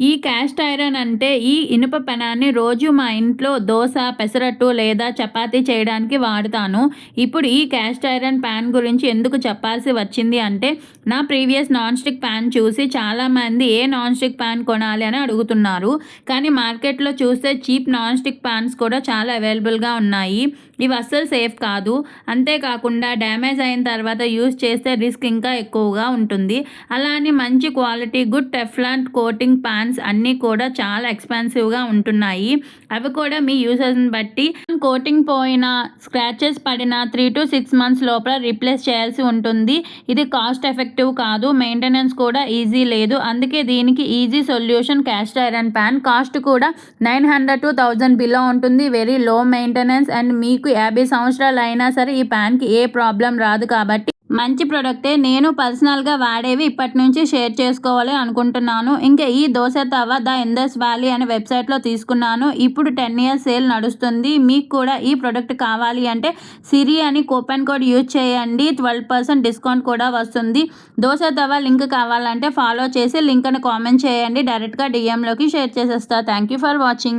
ఈ cast iron అంటే ఈ ఇనుప పెనాన్ని రోజు మా ఇంట్లో దోస, పెసరట్టు లేదా చపాతీ చేయడానికి వాడతాను. ఇప్పుడు ఈ క్యాస్ట్ ఐరన్ పాన్ గురించి ఎందుకు చెప్పాల్సి వచ్చింది అంటే, నా ప్రీవియస్ నాన్ స్టిక్ పాన్ చూసి చాలామంది ఏ నాన్ స్టిక్ పాన్ కొనాలి అని అడుగుతున్నారు. కానీ మార్కెట్లో చూస్తే చీప్ నాన్ స్టిక్ పాన్స్ కూడా చాలా అవైలబుల్గా ఉన్నాయి. ఇవి అస్సలు సేఫ్ కాదు. అంతేకాకుండా డ్యామేజ్ అయిన తర్వాత యూజ్ చేస్తే రిస్క్ ఇంకా ఎక్కువగా ఉంటుంది. అలా అని మంచి quality good Teflon coating pans అన్నీ కూడా చాలా ఎక్స్పెన్సివ్గా ఉంటున్నాయి. అవి కూడా మీ యూజెస్ని బట్టి కోటింగ్ పోయినా, స్క్రాచెస్ పడినా 3 to 6 months లోపల రీప్లేస్ చేయాల్సి ఉంటుంది. ఇది కాస్ట్ ఎఫెక్టివ్ కాదు, మెయింటెనెన్స్ కూడా ఈజీ లేదు. అందుకే దీనికి easy solution cast iron pan. Cost కూడా 900 to 1000 బిలో ఉంటుంది. వెరీ లో మెయింటెనెన్స్ అండ్ మీకు 50 సంవత్సరాలు అయినా సరే ఈ ప్యాన్కి ఏ ప్రాబ్లం రాదు. కాబట్టి మంచి ప్రొడక్టే. నేను పర్సనల్గా వాడేవి ఇప్పటి నుంచి షేర్ చేసుకోవాలి అనుకుంటున్నాను. ఇంకా ఈ దోశ తవ ద ఇందస్ వ్యాలీ అనే వెబ్సైట్లో తీసుకున్నాను. ఇప్పుడు 10 years సేల్ నడుస్తుంది. మీకు కూడా ఈ ప్రోడక్ట్ కావాలి అంటే సిరి అని కూపన్ కోడ్ యూజ్ చేయండి. 12% డిస్కౌంట్ కూడా వస్తుంది. దోశ తవ లింక్ కావాలంటే ఫాలో చేసి లింక్ అని కామెంట్ చేయండి. డైరెక్ట్గా డిఎంలోకి షేర్ చేసేస్తా. Thank you for watching.